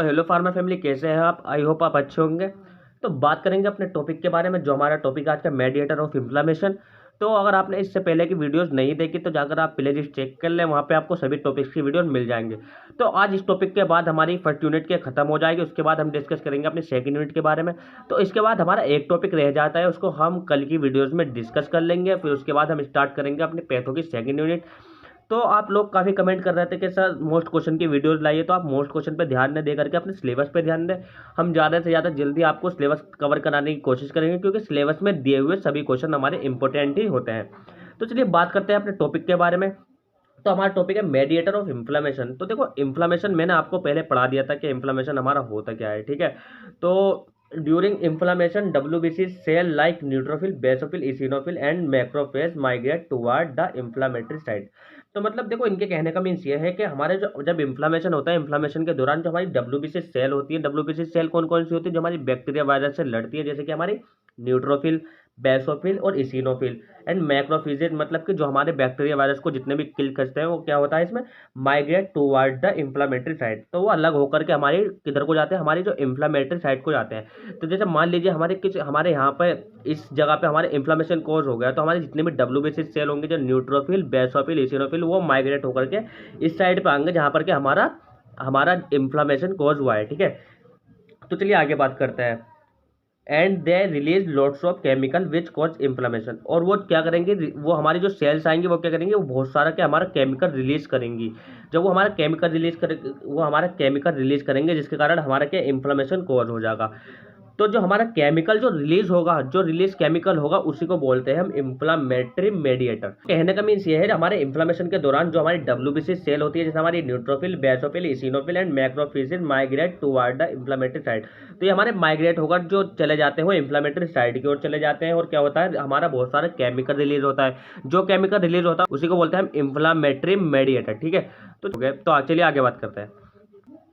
Hello pharma family, कैसे हैं आप? आई होप आप अच्छे होंगे। तो बात करेंगे अपने टॉपिक के बारे में, जो हमारा टॉपिक आज का मेडिएटर ऑफ इन्फ्लेमेशन। तो अगर आपने इससे पहले की वीडियोस नहीं देखी तो जाकर आप प्ले लिस्ट चेक कर लें, वहाँ पे आपको सभी टॉपिक्स की वीडियो मिल जाएंगे। तो आज इस टॉपिक के बाद हमारी फर्स्ट यूनिट के खत्म हो जाएगी, उसके बाद हम डिस्कस करेंगे अपनी सेकंड यूनिट के बारे में। तो इसके बाद हमारा एक टॉपिक रह जाता है, उसको हम कल की वीडियोज़ में डिस्कस कर लेंगे। फिर उसके बाद हम स्टार्ट करेंगे अपनी पैथो की सेकेंड यूनिट। तो आप लोग काफ़ी कमेंट कर रहे थे कि सर मोस्ट क्वेश्चन की वीडियोस लाइए, तो आप मोस्ट क्वेश्चन पे ध्यान न दे करके अपने सिलेबस पे ध्यान दें। हम ज़्यादा से ज़्यादा जल्दी आपको सिलेबस कवर कराने की कोशिश करेंगे, क्योंकि सिलेबस में दिए हुए सभी क्वेश्चन हमारे इंपॉर्टेंट ही होते हैं। तो चलिए बात करते हैं अपने टॉपिक के बारे में। तो हमारा टॉपिक है मेडिएटर ऑफ इन्फ्लेमेशन। तो देखो, इन्फ्लेमेशन मैंने आपको पहले पढ़ा दिया था कि इन्फ्लेमेशन हमारा होता क्या है, ठीक है। तो during inflammation WBC cell like neutrophil, basophil, eosinophil and macrophage migrate toward the inflammatory site. तो मतलब देखो, इनके कहने का मीन्स ये है कि हमारे जो जब इन्फ्लेमेशन होता है, इन्फ्लेमेशन के दौरान जो हमारी WBC सेल होती है, WBC सेल कौन कौन सी होती है? जो हमारी बैक्टीरिया वायरस से लड़ती है, जैसे कि हमारी न्यूट्रोफिल, बेसोफिल और इसिनोफिल एंड मैक्रोफेजेज, मतलब कि जो हमारे बैक्टीरिया वायरस को जितने भी किल करते हैं, वो क्या होता है इसमें? Migrate toward the inflammatory site. तो वो अलग होकर के हमारी किधर को जाते हैं? हमारी जो इन्फ्लेमेटरी साइट को जाते हैं। तो जैसे मान लीजिए हमारे यहाँ पे इस जगह पे हमारे इन्फ्लेमेशन कोज हो गया, तो हमारे जितने भी WBC सेल होंगे, जो न्यूट्रोफिल, बेसोफिल, इसिनोफिल, वो माइग्रेट होकर के इस साइड पे आएंगे जहाँ पर के हमारा हमारा इन्फ्लेमेशन कोज हुआ है, ठीक है। तो चलिए आगे बात करते हैं। And they release lots of chemical which cause inflammation. और वो क्या करेंगे? वो हमारी जो सेल्स आएंगी वो क्या करेंगे? वो बहुत सारा क्या हमारा केमिकल रिलीज करेंगी। जब वो हमारा केमिकल रिलीज करेंगे, जिसके कारण हमारा क्या इन्फ्लेमेशन कॉज हो जाएगा। तो जो हमारा केमिकल जो रिलीज होगा, जो रिलीज केमिकल होगा, उसी को बोलते हैं हम इन्फ्लामेटरी मेडिएटर। कहने का मीन्स ये है, हमारे इन्फ्लेमेशन के दौरान जो हमारी WBC सेल होती है, जैसे हमारी neutrophil, basophil, eosinophil and macrophages migrate toward the inflammatory side. तो ये हमारे माइग्रेट होकर जो चले जाते हैं वो इन्फ्लेमेटरी साइड की ओर चले जाते हैं, और क्या होता है? हमारा बहुत सारा केमिकल रिलीज होता है। जो केमिकल रिलीज होता है उसी को बोलते हैं हम इन्फ्लामेटरी मेडिएटर, ठीक है। तो चलिए आगे बात करते हैं।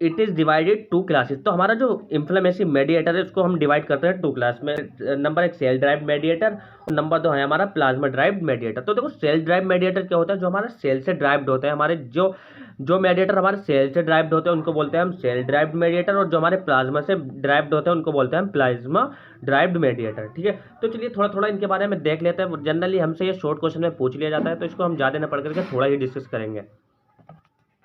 It is divided to classes. तो हमारा जो इन्फ्लेमेटरी मेडिएटर है, उसको हम डिवाइड करते हैं टू क्लास में। नंबर एक सेल ड्राइव मेडिएटर, और नंबर दो है हमारा प्लाज्मा ड्राइव मेडिएटर। तो देखो, सेल ड्राइव मेडिएटर क्या होता है? जो हमारा सेल से ड्राइव्ड होते हैं, हमारे जो जो मेडिएटर हमारे सेल से ड्राइव्ड होते हैं उनको बोलते हैं हम सेल ड्राइव्ड मेडिएटर, और जो हमारे प्लाज्मा से ड्राइव्ड होते हैं उनको बोलते हैं हम प्लाज्मा ड्राइव्ड मेडिएटर, ठीक है। तो चलिए थोड़ा थोड़ा इनके बारे में देख लेते हैं। जनरली हमसे ये शॉर्ट क्वेश्चन में पूछ लिया जाता है, तो इसको हम ज़्यादा न पढ़ करके थोड़ा ही डिस्कस करेंगे।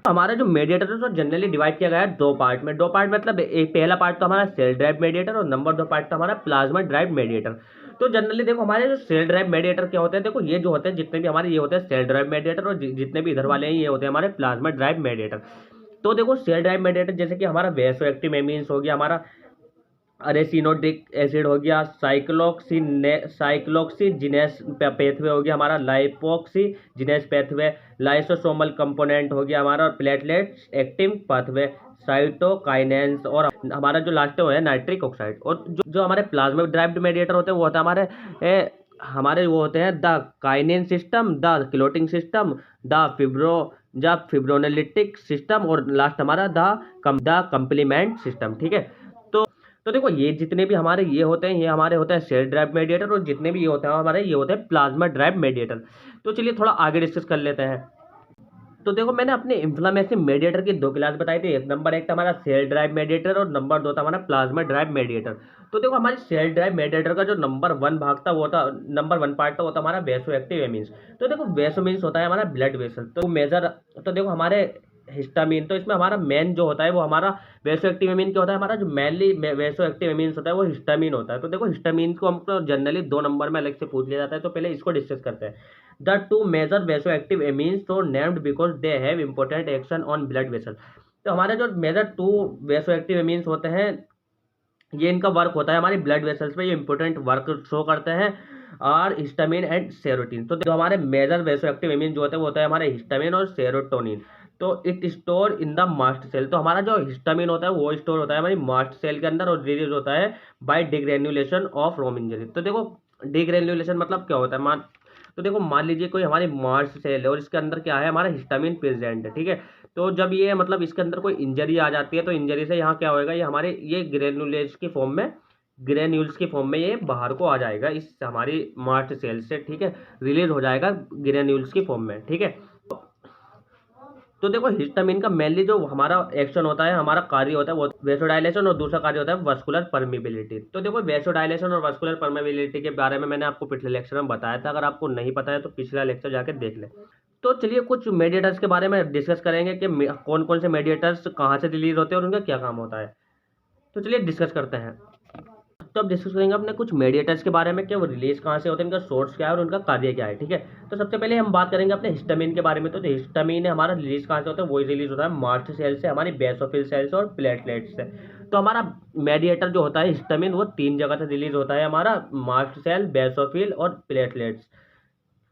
हमारा जो मेडिएटर है उसको जनरली डिवाइड किया गया है दो पार्ट में। दो पार्ट मतलब एक पहला पार्ट तो हमारा सेल ड्राइव मेडिएटर, और नंबर दो पार्ट तो हमारा प्लाज्मा ड्राइव मेडिएटर। तो जनरली देखो, हमारे जो सेल ड्राइव मेडिएटर क्या होते हैं? देखो, ये जो होते हैं जितने भी हमारे ये होते हैं सेल ड्राइव मेडिएटर, और जितने भी इधर वाले हैं ये होते हैं हमारे प्लाज्मा ड्राइव मेडिएटर। तो देखो, सेल ड्राइव मेडिएटर जैसे कि हमारा वैसो एक्टिव एमीन्स हो गया, हमारा अरेसिनोडिक एसिड हो गया, साइक्लोक्सीजिनेस पेथवे हो गया, हमारा लाइपोक्सीजिनेस पेथवे, लाइसोसोमल कंपोनेंट हो गया हमारा, और प्लेटलेट्स एक्टिव पाथवे, साइटोकाइनेंस, और हमारा जो लास्ट है वो है नाइट्रिक ऑक्साइड। और जो हमारे प्लाज्मा ड्राइव्ड मेडिएटर होते हैं वो होता है हमारे वो होते हैं the kinin system, the clotting system, the fibrinolytic system, और लास्ट हमारा द कंप्लीमेंट सिस्टम, ठीक है। तो देखो, ये जितने भी हमारे ये होते हैं, ये हमारे होते हैं सेल ड्राइव मेडिएटर, और जितने भी ये होते हैं हमारे ये होते हैं प्लाज्मा ड्राइव मेडिएटर। तो चलिए थोड़ा आगे डिस्कस कर लेते हैं। तो देखो, मैंने अपने इन्फ्लेमेटरी मेडिएटर की दो क्लास बताई थी। नंबर एक था हमारा सेल ड्राइव मेडिएटर, और नंबर दो था हमारा प्लाज्मा ड्राइव मेडिएटर। तो देखो, हमारी सेल ड्राइव मेडिएटर का जो नंबर वन भाग था वो था, नंबर वन पार्ट था वो था हमारा वैसो एक्टिव एमीन्स। तो देखो, वैसो मीन्स होता है हमारा ब्लड वेसल। तो देखो हमारे हिस्टामीन, तो इसमें हमारा मेन जो होता है वो हमारा वैसो एक्टिव एमीन क्या होता है? हमारा जो मेनली वैसो एक्टिव एमीन्स होता है वो हिस्टामीन होता है। तो देखो, हिस्टामीन को हमको जनरली 2 नंबर में अलग से पूछ लिया जाता है, तो पहले इसको डिस्कस करते हैं। The two major vasoactive amines so named because they have important action on blood vessel. तो हमारे जो मेजर 2 वैसो एक्टिव एमीन्स होते हैं, ये इनका वर्क होता है हमारी ब्लड वेसल्स पे, ये इंपॉर्टेंट वर्क शो करते हैं, और हिस्टामिन एंड सेरोटीन। तो जो हमारे मेजर वैसो एक्टिव एमीन जो होते हैं वो होता है हमारे हिस्टामिन और सेरोटोनिन। तो it store in the mast cell. तो हमारा जो हिस्टामिन होता है वो स्टोर होता है हमारी मास्ट सेल के अंदर, और रिलीज होता है बाय डिग्रेन्युलेशन ऑफ रोमिंजरी। तो देखो, डिग्रेन्युलेशन मतलब क्या होता है? मान लीजिए कोई हमारी मास्ट सेल है, और इसके अंदर क्या है? हमारा हिस्टामिन प्रेजेंट है, ठीक है। तो जब ये मतलब इसके अंदर कोई इंजरी आ जाती है, तो इंजरी से यहाँ क्या होएगा? ये ग्रेन्यूल्स की फॉर्म में ये बाहर को आ जाएगा इस हमारी मास्ट सेल से, ठीक है। रिलीज हो जाएगा ग्रेन्यूल्स की फॉर्म में, ठीक है। तो देखो हिस्टामिन का मेनली जो हमारा एक्शन होता है, हमारा कार्य होता है वो वेसोडाइलेशन, और दूसरा कार्य होता है वस्कुलर परमिबिलिटी। तो देखो वेसोडाइलेशन और वस्कुलर परमिबिलिटी के बारे में मैंने आपको पिछले लेक्चर में बताया था, अगर आपको नहीं पता है तो पिछला लेक्चर जाके देख ले। तो चलिए कुछ मेडिएटर्स के बारे में डिस्कस करेंगे कि कौन कौन से मेडिएटर्स कहाँ से रिलीज होते हैं और उनका क्या काम होता है। तो चलिए डिस्कस करते हैं। तो अब डिस्कस करेंगे अपने कुछ मेडिएटर्स के बारे में कि वो रिलीज कहाँ से होते हैं, इनका सोर्स क्या है और उनका कार्य क्या है। ठीक है, तो सबसे पहले हम बात करेंगे अपने हिस्टामिन के बारे में। तो जो हिस्टामिन है हमारा रिलीज कहाँ से होता है, वही रिलीज होता है मास्ट सेल से, हमारी बेसोफिल सेल से और प्लेटलेट्स से। तो हमारा मेडिएटर जो होता है हिस्टामिन वो 3 जगह से रिलीज होता है, हमारा मास्ट सेल, बेसोफिल और प्लेटलेट्स।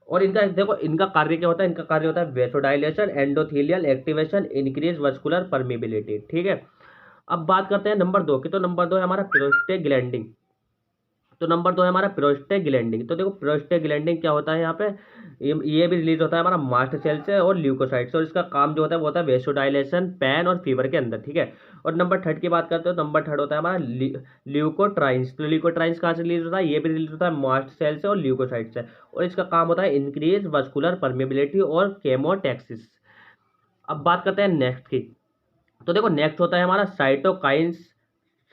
और इनका देखो इनका कार्य क्या होता है, इनका कार्य होता है vasodilation, endothelial activation, increase vascular permeability. ठीक है, अब बात करते हैं नंबर 2 की। तो नंबर 2 है हमारा प्रोस्टेग्लैंडिन। तो नंबर 2 है हमारा प्रोस्टेग्लैंडिन। तो देखो प्रोस्टेग्लैंडिन क्या होता है यहाँ पे, ये भी रिलीज होता है हमारा मास्ट सेल से और ल्यूकोसाइट से, और इसका काम जो होता है वो होता है वेसोडाइलेशन, पेन और फीवर के अंदर। ठीक है, और नंबर 3 की बात करते हो तो नंबर 3 होता है हमारा ल्यूकोट्राइंस। तो ल्यूकोट्राइंस कहाँ से रिलीज होता है, ये भी रिलीज होता है मास्ट सेल से और ल्यूकोसाइट से, और इसका काम होता है इंक्रीज वस्कुलर परमिबिलिटी और केमोटैक्सिस। अब बात करते हैं नेक्स्ट की। तो देखो नेक्स्ट होता है हमारा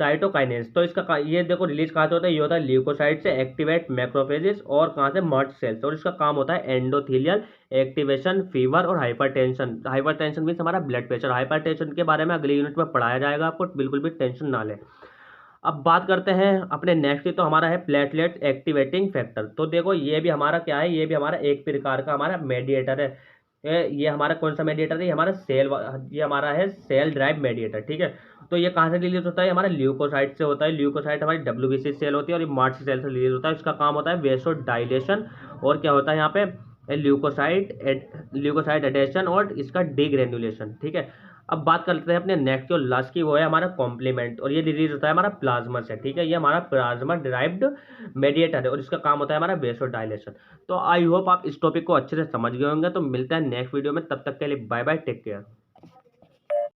साइटोकाइनेंस। तो ये देखो रिलीज कहाँ से होता है, ये होता है ल्यूकोसाइट से, एक्टिवेट मैक्रोफेजेस, और कहाँ से, मस्ट सेल्स, और इसका काम होता है एंडोथेलियल एक्टिवेशन, फीवर और हाइपरटेंशन। हाइपरटेंशन मीन्स हमारा ब्लड प्रेशर। हाइपरटेंशन के बारे में अगले यूनिट में पढ़ाया जाएगा आपको, बिल्कुल भी टेंशन ना लें। अब बात करते हैं अपने नेक्स्ट की। तो हमारा है प्लेटलेट एक्टिवेटिंग फैक्टर। तो देखो ये भी हमारा क्या है, ये भी हमारा एक प्रकार का हमारा मेडिएटर है। ये हमारा कौन सा मेडिएटर है, ये हमारा ये हमारा है सेल ड्राइव मेडिएटर। ठीक है, तो ये कहाँ से रिलीज होता है, हमारा ल्यूकोसाइट से होता है। ल्यूकोसाइट हमारी WBC सेल होती है और ये मास्ट सेल से रिलीज होता है। इसका काम होता है वेसोडाइलेशन, और क्या होता है यहाँ पे ल्यूकोसाइट एडेशन और इसका डीग्रेनुलेशन। ठीक है, अब बात करते हैं अपने नेक्स्ट जो लास्ट की, वो है हमारा कॉम्प्लीमेंट, और ये रिलीज होता है हमारा प्लाज्मा से। ठीक है, ये हमारा प्लाज्मा डिराइव्ड मेडिएटर है और इसका काम होता है हमारा वेसोडाइलेशन। तो आई होप आप इस टॉपिक को अच्छे से समझ गए होंगे। तो मिलता है नेक्स्ट वीडियो में, तब तक के लिए बाय बाय, टेक केयर।